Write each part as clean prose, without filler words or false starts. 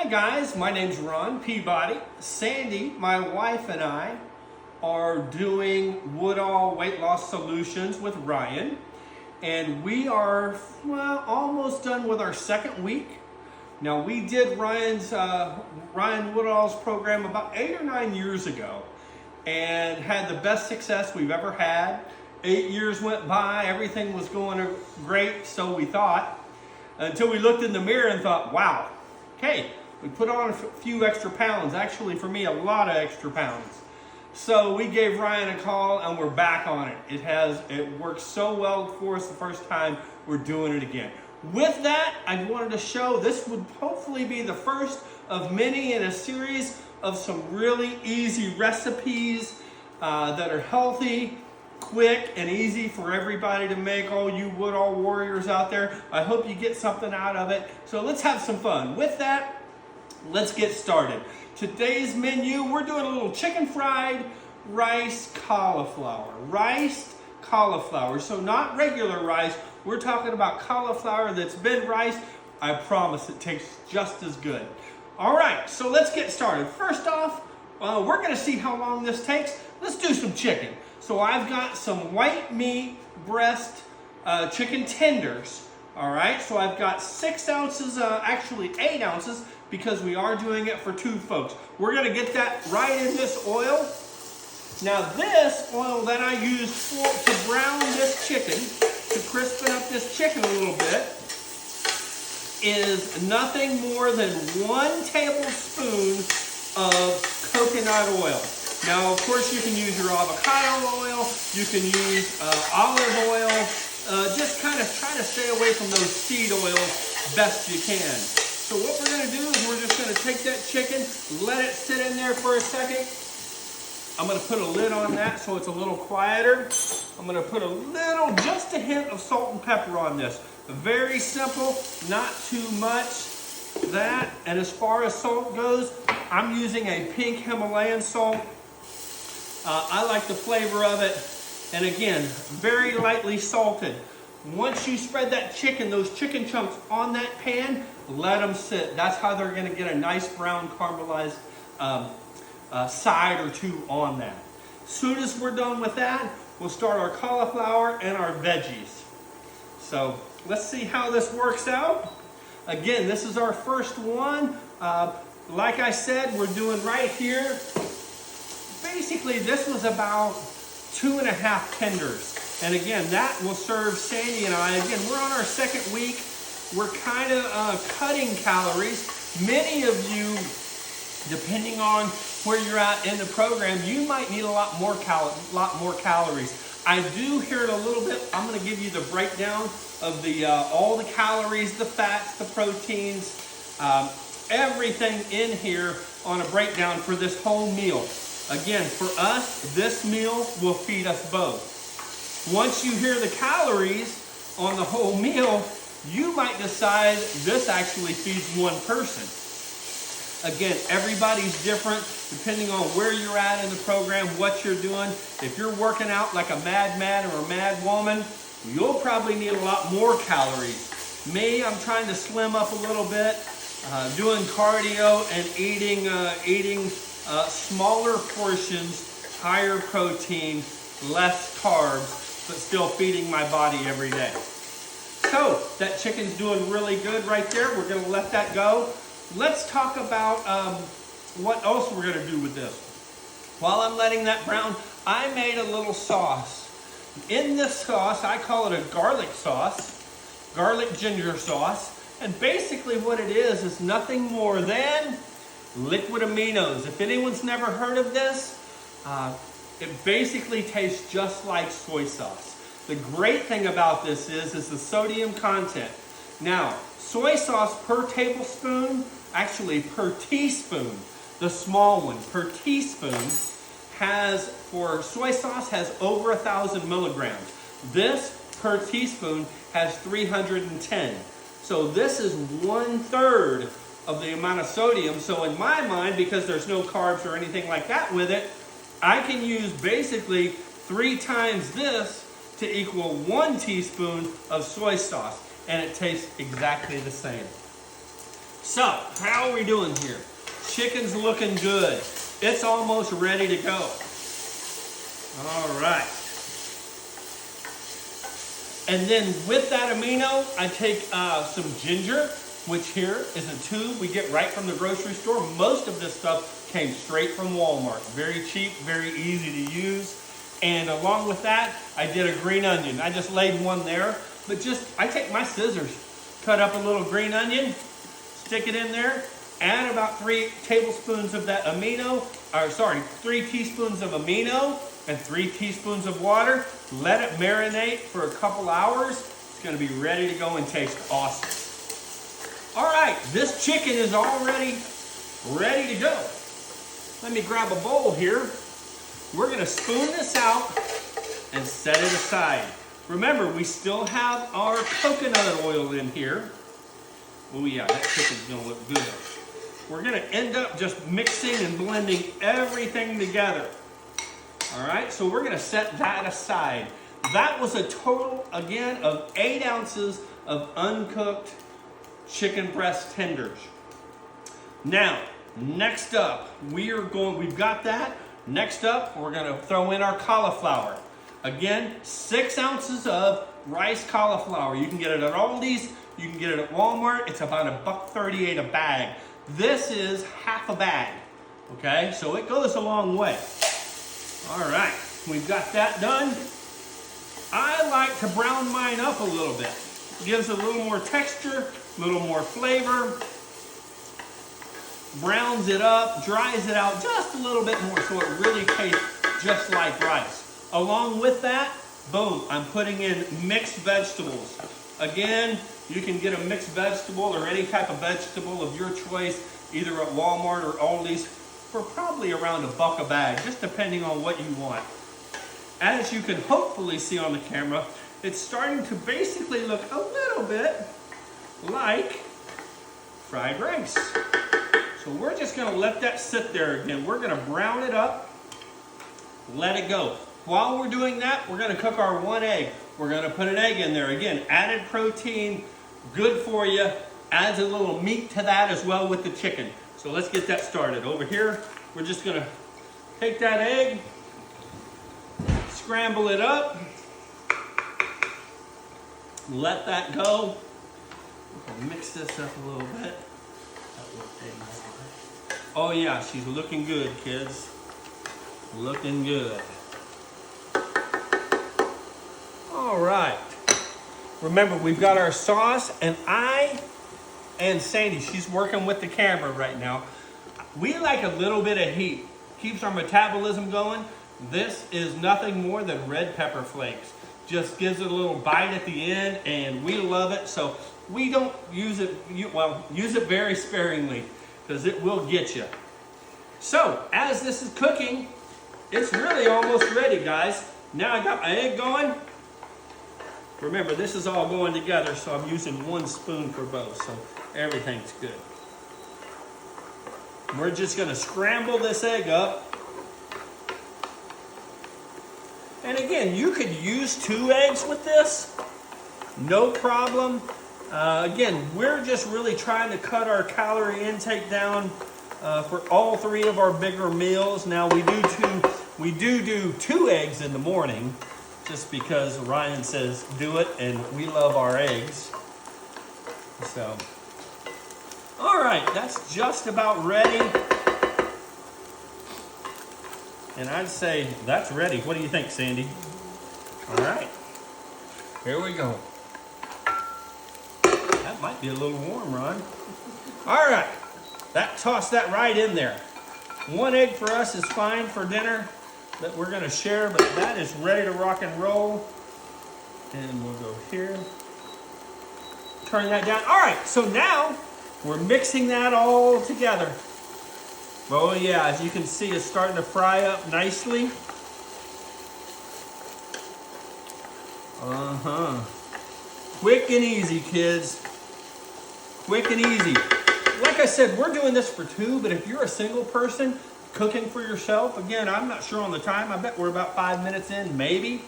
Hi guys, my name's Ron Peabody. Sandy, my wife, and I are doing Woodall Weight Loss Solutions with Ryan. And we are, almost done with our second week. Now we did Ryan Woodall's program about 8 or 9 years ago and had the best success we've ever had. 8 years went by, everything was going great, so we thought, until we looked in the mirror and thought, wow, okay, we put on a few extra pounds. Actually, for me, a lot of extra pounds. So we gave Ryan a call and we're back on it. It worked so well for us the first time, we're doing it again. With that, I wanted to show, this would hopefully be the first of many in a series of some really easy recipes that are healthy, quick, and easy for everybody to make. All you Woodall warriors out there, I hope you get something out of it. So let's have some fun. With that, let's get started. Today's menu, we're doing a little chicken fried rice cauliflower. Riced cauliflower, so not regular rice. We're talking about cauliflower that's been riced. I promise it tastes just as good. All right, so let's get started. First off, we're gonna see how long this takes. Let's do some chicken. So I've got some white meat breast chicken tenders. All right, so I've got 6 ounces, actually 8 ounces, because we are doing it for 2 folks. We're gonna get that right in this oil. Now this oil that I used to brown this chicken, to crispen up this chicken a little bit, is nothing more than 1 tablespoon of coconut oil. Now, of course, you can use your avocado oil, you can use olive oil, just kind of try to stay away from those seed oils best you can. So what we're gonna do is we're just gonna take that chicken, let it sit in there for a second. I'm gonna put a lid on that so it's a little quieter. I'm gonna put a little, just a hint of salt and pepper on this. Very simple, not too much. That, and as far as salt goes, I'm using a pink Himalayan salt. I like the flavor of it. And again, very lightly salted. Once you spread that chicken, those chicken chunks on that pan, let them sit. That's how they're gonna get a nice brown caramelized side or two on that. As soon as we're done with that, we'll start our cauliflower and our veggies. So let's see how this works out. Again, this is our first one. Like I said, we're doing right here. Basically, this was about 2.5 tenders. And again, that will serve Sandy and I. Again, we're on our second week. We're kind of cutting calories. Many of you, depending on where you're at in the program, you might need a lot more calories. I do hear it a little bit. I'm going to give you the breakdown of the all the calories, the fats, the proteins, everything in here on a breakdown for this whole meal. Again, for us, this meal will feed us both. Once you hear the calories on the whole meal, you might decide this actually feeds one person. Again, everybody's different depending on where you're at in the program, what you're doing. If you're working out like a madman or a mad woman, you'll probably need a lot more calories. Me, I'm trying to slim up a little bit, doing cardio and eating smaller portions, higher protein, less carbs, but still feeding my body every day. So that chicken's doing really good right there. We're gonna let that go. Let's talk about what else we're gonna do with this. While I'm letting that brown, I made a little sauce. In this sauce, I call it a garlic sauce, garlic ginger sauce. And basically what it is nothing more than liquid aminos. If anyone's never heard of this, it basically tastes just like soy sauce. The great thing about this is the sodium content. Now, soy sauce per tablespoon, actually per teaspoon, the small one, per teaspoon, for soy sauce has over 1,000 milligrams. This per teaspoon has 310. So this is 1/3 of the amount of sodium. So in my mind, because there's no carbs or anything like that with it, I can use basically 3 times this to equal 1 teaspoon of soy sauce, and it tastes exactly the same. So, how are we doing here? Chicken's looking good. It's almost ready to go. All right. And then with that amino, I take some ginger, which here is a tube we get right from the grocery store. Most of this stuff came straight from Walmart. Very cheap, very easy to use. And along with that, I did a green onion. I just laid one there, but I take my scissors, cut up a little green onion, stick it in there, add about 3 tablespoons of that amino, 3 teaspoons of amino and 3 teaspoons of water. Let it marinate for a couple hours. It's gonna be ready to go and taste awesome. All right, this chicken is already ready to go. Let me grab a bowl here. We're gonna spoon this out and set it aside. Remember, we still have our coconut oil in here. Oh yeah, that chicken's gonna look good. We're gonna end up just mixing and blending everything together. All right, so we're gonna set that aside. That was a total, again, of 8 ounces of uncooked chicken breast tenders. Now, next up, we've got that. Next up, we're gonna throw in our cauliflower. Again, 6 ounces of rice cauliflower. You can get it at Aldi's, you can get it at Walmart. It's about $1.38 a bag. This is half a bag, okay? So it goes a long way. All right, we've got that done. I like to brown mine up a little bit. It gives a little more texture, a little more flavor. Browns it up, dries it out just a little bit more so it really tastes just like rice. Along with that, boom, I'm putting in mixed vegetables. Again, you can get a mixed vegetable or any type of vegetable of your choice, either at Walmart or Aldi's, for probably around $1 a bag, just depending on what you want. As you can hopefully see on the camera, it's starting to basically look a little bit like fried rice. So we're just gonna let that sit there again. We're gonna brown it up, let it go. While we're doing that, we're gonna cook our 1 egg. We're gonna put an egg in there. Again, added protein, good for you, adds a little meat to that as well with the chicken. So let's get that started. Over here, we're just gonna take that egg, scramble it up, let that go. We'll mix this up a little bit. Oh yeah, she's looking good, kids. Looking good. All right. Remember, we've got our sauce, and Sandy, she's working with the camera right now. We like a little bit of heat. Keeps our metabolism going. This is nothing more than red pepper flakes. Just gives it a little bite at the end, and we love it. So we don't use it, use it very sparingly, because it will get you. So, as this is cooking, it's really almost ready, guys. Now I got my egg going. Remember, this is all going together, so I'm using 1 spoon for both, so everything's good. We're just gonna scramble this egg up. And again, you could use 2 eggs with this, no problem. Again, we're just really trying to cut our calorie intake down for all 3 of our bigger meals. Now we do 2 eggs in the morning, just because Ryan says do it, and we love our eggs. So, all right, that's just about ready. And I'd say that's ready. What do you think, Sandy? All right, here we go. That might be a little warm, Ron. All right, toss that right in there. 1 egg for us is fine for dinner that we're gonna share, but that is ready to rock and roll. And we'll go here. Turn that down. All right, so now we're mixing that all together. Oh yeah, as you can see, it's starting to fry up nicely. Quick and easy, kids. Quick and easy. Like I said, we're doing this for 2, but if you're a single person cooking for yourself, again, I'm not sure on the time. I bet we're about 5 minutes in, maybe.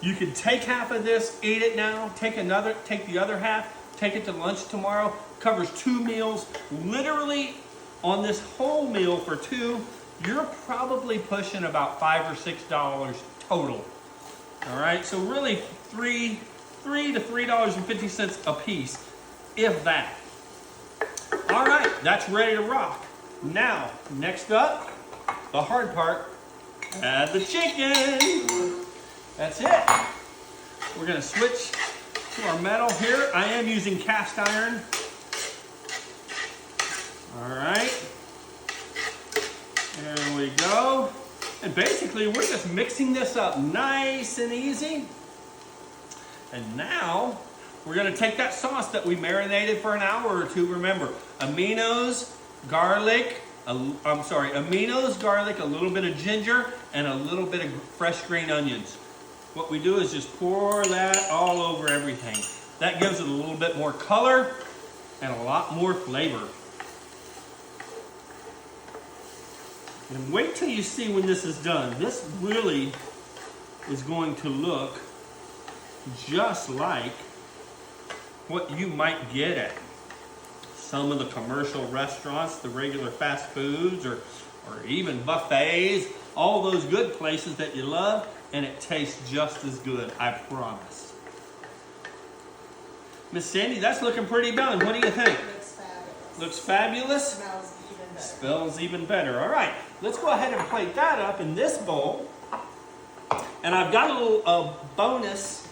You could take half of this, eat it now, take the other half, take it to lunch tomorrow. Covers 2 meals. Literally, on this whole meal for 2, you're probably pushing about $5 or $6 total. All right, so really $3 to $3.50 a piece, if that. All right, that's ready to rock. Now, next up, the hard part, add the chicken. That's it. We're gonna switch to our metal here. I am using cast iron. All right, there we go. And basically, we're just mixing this up nice and easy. And now, we're gonna take that sauce that we marinated for an hour or 2. Remember, aminos, garlic, a little bit of ginger, and a little bit of fresh green onions. What we do is just pour that all over everything. That gives it a little bit more color and a lot more flavor. And wait till you see when this is done. This really is going to look just like what you might get at some of the commercial restaurants, the regular fast foods, or even buffets, all those good places that you love, and it tastes just as good, I promise. Miss Sandy, that's looking pretty done. What do you think? Looks fabulous. Looks fabulous? Smells even better. Smells even better. All right, let's go ahead and plate that up in this bowl. And I've got a little bonus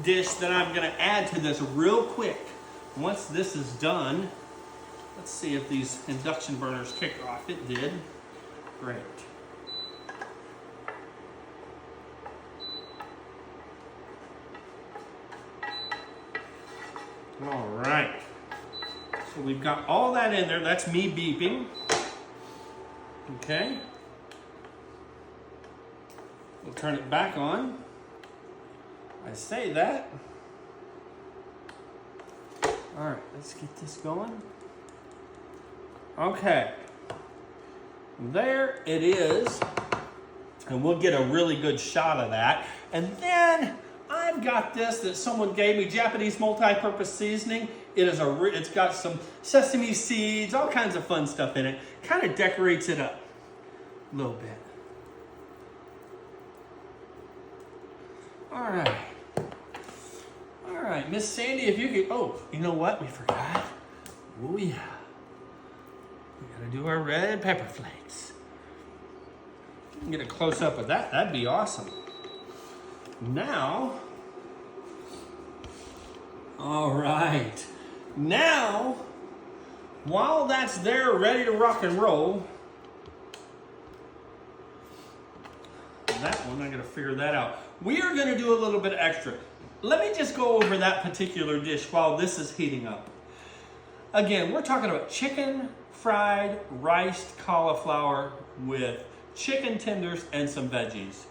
dish that I'm going to add to this real quick. Once this is done, let's see if these induction burners kick off. It did. Great. All right. So we've got all that in there. That's me beeping. Okay. We'll turn it back on. I say that. All right, let's get this going. Okay. There it is. And we'll get a really good shot of that. And then I've got this that someone gave me, Japanese multi-purpose seasoning. It's got some sesame seeds, all kinds of fun stuff in it. Kind of decorates it up a little bit. All right. All right, Miss Sandy, if you could, oh, you know what? We forgot. Oh, yeah. We gotta do our red pepper flakes. Get a close up of that. That'd be awesome. Now, all right. Now, while that's there ready to rock and roll, that one, I gotta figure that out. We are gonna do a little bit extra. Let me just go over that particular dish while this is heating up. Again, we're talking about chicken fried riced cauliflower with chicken tenders and some veggies.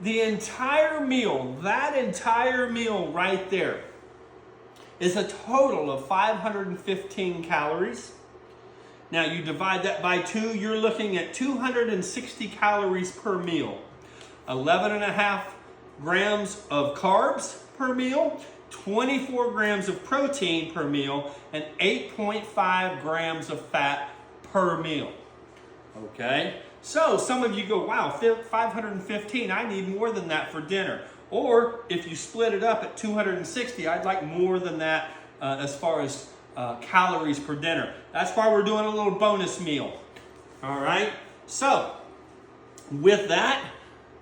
The entire meal, that entire meal right there, is a total of 515 calories. Now you divide that by 2, you're looking at 260 calories per meal. 11.5 grams of carbs per meal, 24 grams of protein per meal, and 8.5 grams of fat per meal. Okay? So some of you go, wow, 515, I need more than that for dinner. Or if you split it up at 260, I'd like more than that as far as calories per dinner. That's why we're doing a little bonus meal. All right? So with that,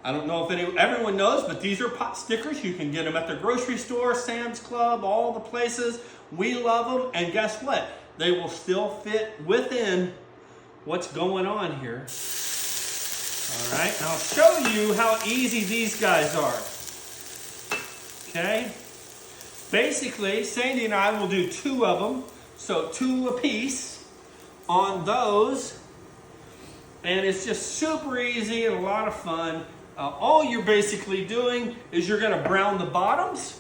I don't know if everyone knows, but these are pot stickers. You can get them at the grocery store, Sam's Club, all the places. We love them. And guess what? They will still fit within what's going on here. All right, and I'll show you how easy these guys are. Okay? Basically, Sandy and I will do 2 of them. So 2 apiece on those. And it's just super easy and a lot of fun. All you're basically doing is you're going to brown the bottoms.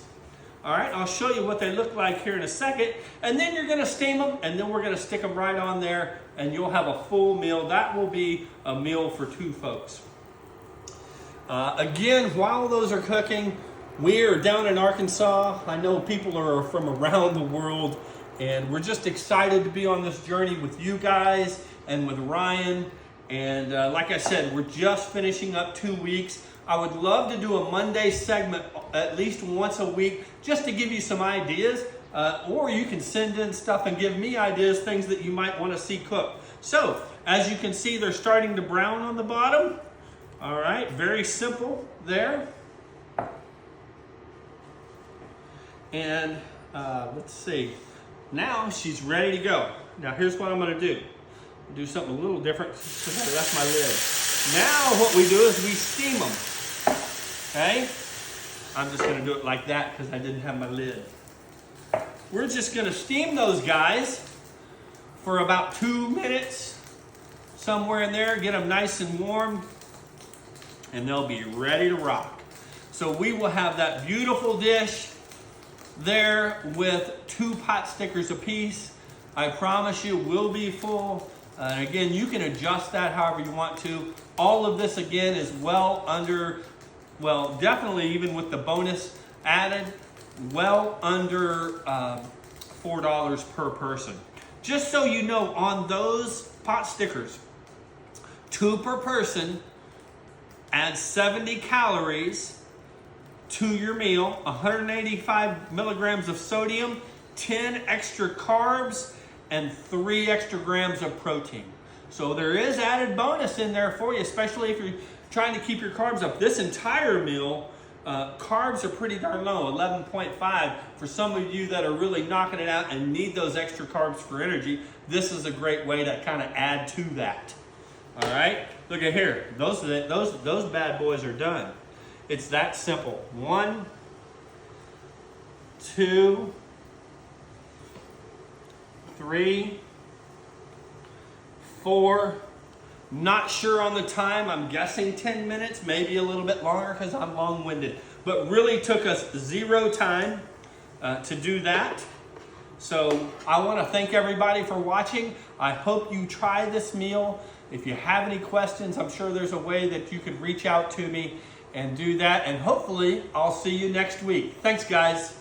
All right, I'll show you what they look like here in a second. And then you're going to steam them, and then we're going to stick them right on there, and you'll have a full meal. That will be a meal for 2 folks. Again, while those are cooking, We are down in Arkansas. I know people are from around the world, and we're just excited to be on this journey with you guys and with Ryan. And like I said, we're just finishing up 2 weeks. I would love to do a Monday segment at least once a week just to give you some ideas, or you can send in stuff and give me ideas, things that you might want to see cooked. So, as you can see, they're starting to brown on the bottom. All right, very simple there. And let's see, now she's ready to go. Now here's what I'm going to do. Do something a little different because I left my lid. Now what we do is we steam them. Okay? I'm just going to do it like that because I didn't have my lid. We're just going to steam those guys for about 2 minutes, somewhere in there. Get them nice and warm, and they'll be ready to rock. So we will have that beautiful dish there with 2 pot stickers apiece. I promise you we'll be full. Again, you can adjust that however you want to. All of this again is well under, well, definitely even with the bonus added, well under $4 per person. Just so you know, on those pot stickers, 2 per person adds 70 calories to your meal, 185 milligrams of sodium, 10 extra carbs, and 3 extra grams of protein. So there is added bonus in there for you, especially if you're trying to keep your carbs up. This entire meal, carbs are pretty darn low, 11.5. For some of you that are really knocking it out and need those extra carbs for energy, this is a great way to kind of add to that. All right, look at here. Those bad boys are done. It's that simple. 1, 2, 3, 4. Not sure on the time. I'm guessing 10 minutes, maybe a little bit longer because I'm long-winded. But really took us 0 time to do that. So I want to thank everybody for watching. I hope you try this meal. If you have any questions, I'm sure there's a way that you could reach out to me and do that. And hopefully I'll see you next week. Thanks, guys.